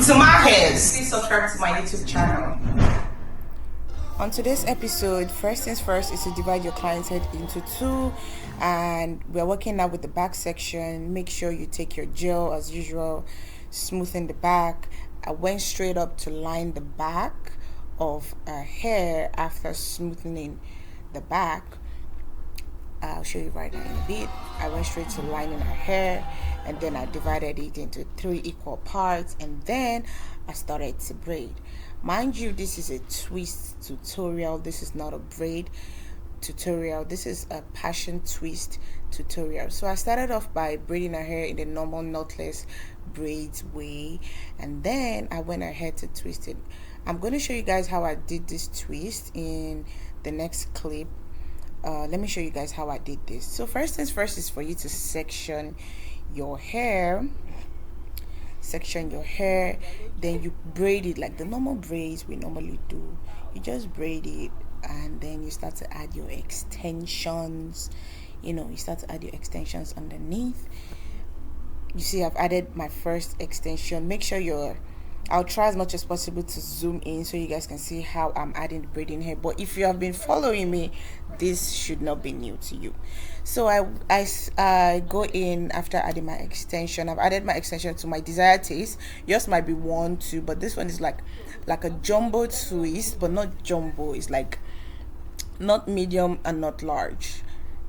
to my hairs. Please subscribe to my YouTube channel. On today's episode, first things first is to divide your client's head into two, and we're working now with the back section. Make sure you take your gel as usual, smoothing the back. I went straight up to line the back of her hair after smoothing the back. I'll show you right now in a bit. I went straight to lining her hair, and then I divided it into 3 equal parts, and then I started to braid. Mind you, this is a twist tutorial. This is not a braid tutorial. This is a passion twist tutorial. So I started off by braiding her hair in the normal knotless braids way, and then I went ahead to twist it. I'm going to show you guys how I did this twist in the next clip. Let me show you guys how I did this. So first things first is for you to section your hair. Section your hair, then you braid it like the normal braids we normally do. You just braid it, and then you start to add your extensions. You start to add your extensions underneath. You see, I've added my first extension. Make sure I'll try as much as possible to zoom in so you guys can see how I'm adding the braiding hair. But if you have been following me, this should not be new to you. So I go in after adding my extension. I've added my extension to my desired taste. Yours might be 1, 2, but this one is like a jumbo twist, but not jumbo. It's like not medium and not large.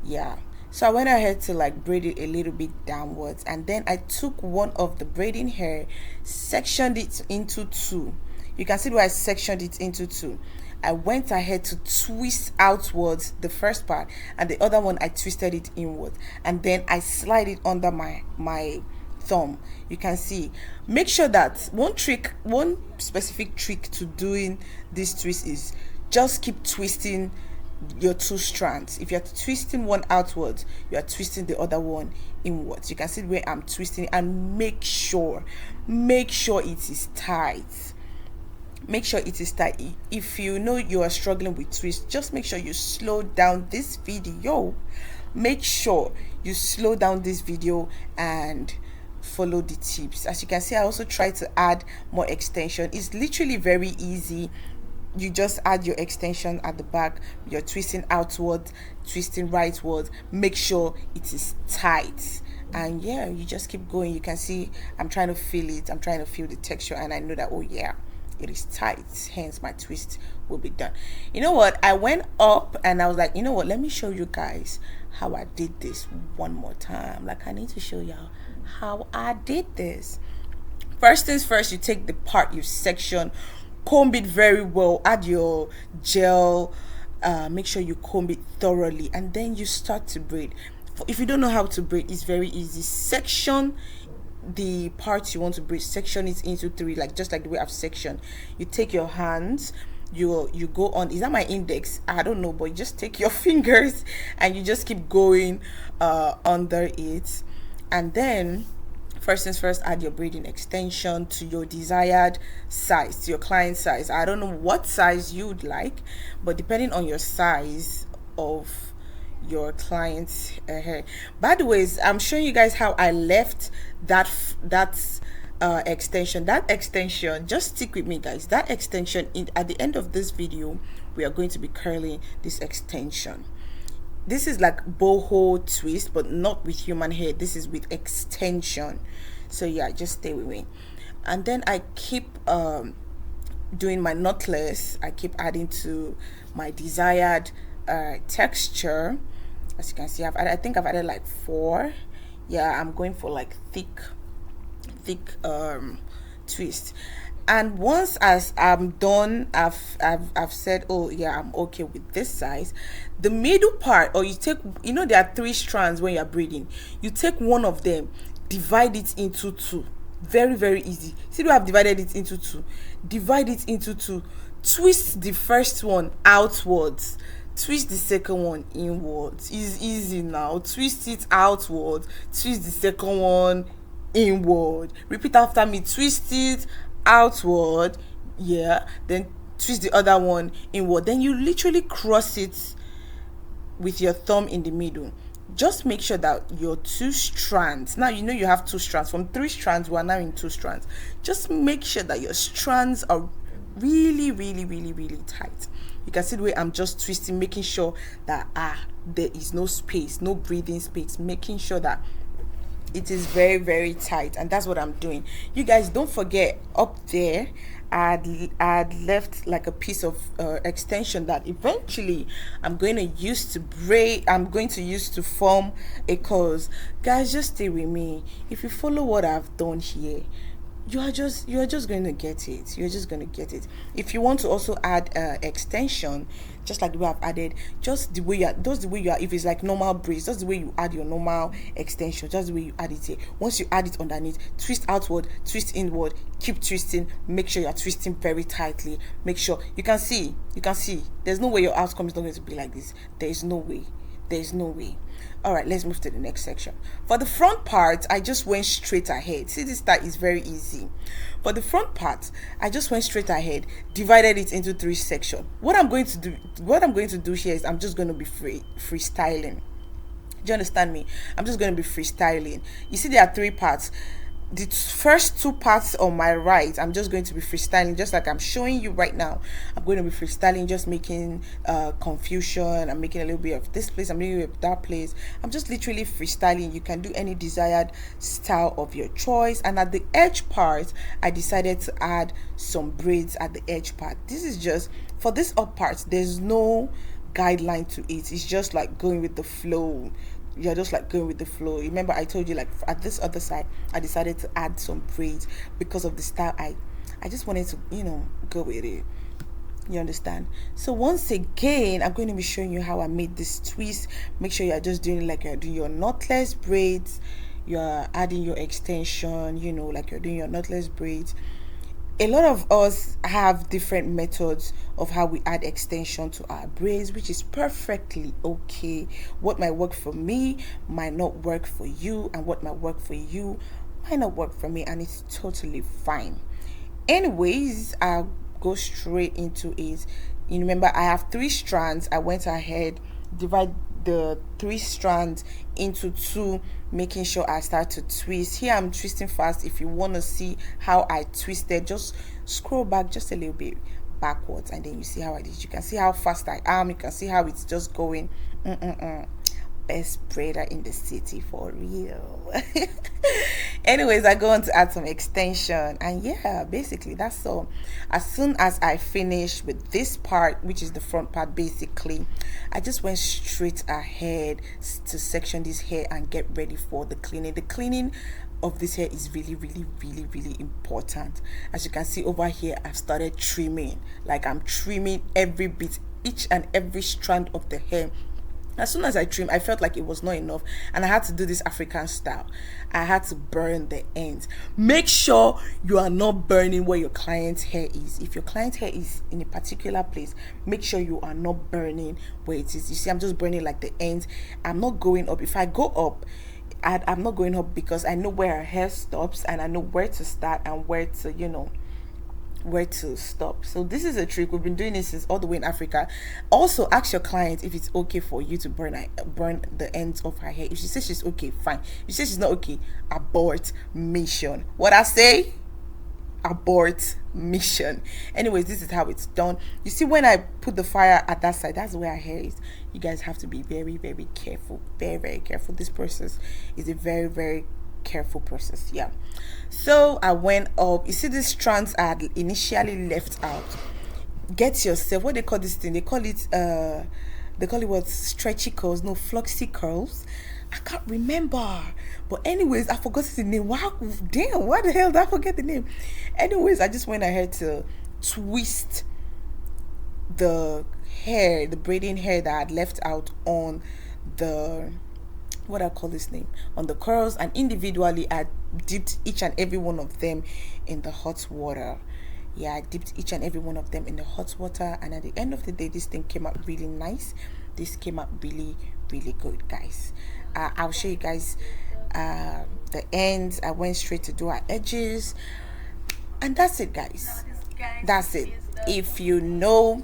Yeah. So I went ahead to braid it a little bit downwards, and then I took one of the braiding hair, sectioned it into 2. You can see where I sectioned it into 2. I went ahead to twist outwards the first part, and the other one I twisted it inward, and then I slide it under my thumb. You can see. Make sure that one specific trick to doing this twist is just keep twisting your 2 strands. If you're twisting one outwards, you are twisting the other one inwards. You can see where I'm twisting, and make sure it is tight. Make sure it is tight. If you know you are struggling with twist, just make sure you slow down this video. Make sure you slow down this video and follow the tips. As you can see, I also try to add more extension. It's literally very easy. You just add your extension at the back. You're twisting outward, twisting rightward. Make sure it is tight, and yeah, you just keep going. You can see I'm trying to feel it. I'm trying to feel the texture, and I know that, oh yeah, it is tight, hence my twist will be done. You know what, I went up and I was like, you know what, let me show you guys how I did this one more time. I need to show y'all how I did this. First things first, you take the part you section, comb it very well, add your gel, make sure you comb it thoroughly, and then you start to braid. If you don't know how to braid, it's very easy. Section the parts you want to braid, section it into 3, just like the way I've sectioned. You take your hands, you go on, is that my index? I don't know, but you just take your fingers and you just keep going under it, and then first things first, add your braiding extension to your desired size, to your client size. I don't know what size you'd like, but depending on your size of your client's hair. By the way, I'm showing you guys how I left that extension. That extension, just stick with me guys, that extension, at the end of this video we are going to be curling this extension. This is like boho twist, but not with human hair. This is with extension. So yeah, just stay with me. And then I keep doing my knotless. I keep adding to my desired texture. As you can see, I think I've added 4. Yeah, I'm going for thick twist. And once as I'm done, I've said, oh yeah, I'm okay with this size. The middle part, or you take, there are 3 strands when you're braiding. You take one of them, divide it into 2. Very, very easy. See the way I've divided it into 2. Divide it into 2. Twist the first one outwards. Twist the second one inwards. It's easy now. Twist it outward. Twist the second one inward. Repeat after me. Twist it outward, yeah, then twist the other one inward. Then you literally cross it with your thumb in the middle. just make sure that your 2 strands, now you know you have 2 strands, from 3 strands we are now in 2 strands. Just make sure that your strands are really really really really tight. You can see the way I'm just twisting, making sure that there is no space, no breathing space, making sure that it is very very tight. And that's what I'm doing. You guys, don't forget, up there I'd left like a piece of extension that eventually I'm going to use to braid, I'm going to use to form a curls. Guys, just stay with me. If you follow what I've done here, you're just going to get it. You're just going to get it. If you want to also add extension, just like the way I've added, just the way you are, that's the way you are. If it's like normal braids, that's the way you add your normal extension, just the way you add it here. Once you add it underneath, twist outward, twist inward, keep twisting. Make sure you're twisting very tightly. Make sure you can see there's no way your outcome is not going to be like this. There's no way. All right, let's move to the next section. For the front part, I just went straight ahead. See, this style is very easy. For the front part, I just went straight ahead, divided it into 3 sections. What I'm going to do here is I'm just going to be freestyling. Do you understand me? I'm just going to be freestyling. You see, there are 3 parts. The first 2 parts on my right, I'm just going to be freestyling, just like I'm showing you right now. I'm going to be freestyling, just making confusion. I'm making a little bit of this place, I'm making a little bit of that place. I'm just literally freestyling. You can do any desired style of your choice. And at the edge part, I decided to add some braids at the edge part. This is just for this up part. There's no guideline to it. It's just like going with the flow. You're just like going with the flow. Remember, I told you, like, at this other side I decided to add some braids because of the style. I just wanted to, go with it. You understand? So once again, I'm going to be showing you how I made this twist. Make sure you're just doing like you're doing your knotless braids. You're adding your extension, like you're doing your knotless braids. A lot of us have different methods of how we add extension to our braids, which is perfectly okay. What might work for me might not work for you, and what might work for you might not work for me, and it's totally fine. Anyways, I'll go straight into it. You remember, I have 3 strands. I went ahead, divide the 3 strands into 2, making sure I start to twist. Here I'm twisting fast. If you want to see how I twisted, just scroll back just a little bit backwards, and then you see how I did. You can see how fast I am. You can see how it's just going. Best braider in the city, for real. Anyways, I go on to add some extension, and yeah, basically that's all. As soon as I finish with this part, which is the front part, basically I just went straight ahead to section this hair and get ready for the cleaning. The cleaning of this hair is really really really really important. As you can see over here, I've started trimming. Like, I'm trimming every bit, each and every strand of the hair. As soon as I trim, I felt like it was not enough, and I had to do this African style. I had to burn the ends. Make sure you are not burning where your client's hair is. If your client's hair is in a particular place, make sure you are not burning where it is. You see, I'm just burning like the ends. I'm not going up. If I go up, I'm not going up because I know where her hair stops, and I know where to start and where to stop. So this is a trick. We've been doing this since all the way in Africa. Also, ask your client if it's okay for you to burn the ends of her hair. If she says she's okay, fine. If she says she's not okay, abort mission. What I say? Abort mission. Anyways, this is how it's done. You see, when I put the fire at that side, that's where her hair is. You guys have to be very very careful. Very very careful. This process is a very very careful process. Yeah. So I went up. You see, these strands I had initially left out. Get yourself, what they call this thing, they call it what, stretchy curls, no, Flexi curls. I can't remember, but anyways, I forgot the name. Wow, damn, what the hell did I forget the name? Anyways, I just went ahead to twist the hair, the braiding hair that I had left out on the, what I call this name, on the curls, and individually I dipped each and every one of them in the hot water. Yeah, I dipped each and every one of them in the hot water, and at the end of the day, this thing came out really nice. This came out really really good, guys. I'll show you guys the ends. I went straight to do our edges, and that's it, guys. That's it. If you know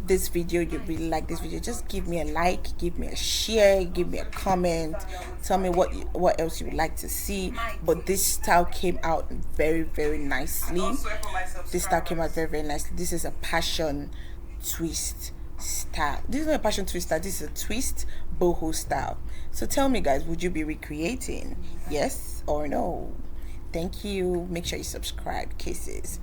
this video, you really like this video, just give me a like, give me a share, give me a comment, tell me what else you would like to see. But this style came out very, very nicely. This style came out very, very nicely. This is a passion twist style. This is not a passion twist style, this is a twist boho style. So tell me, guys, would you be recreating? Yes or no? Thank you. Make sure you subscribe. Kisses.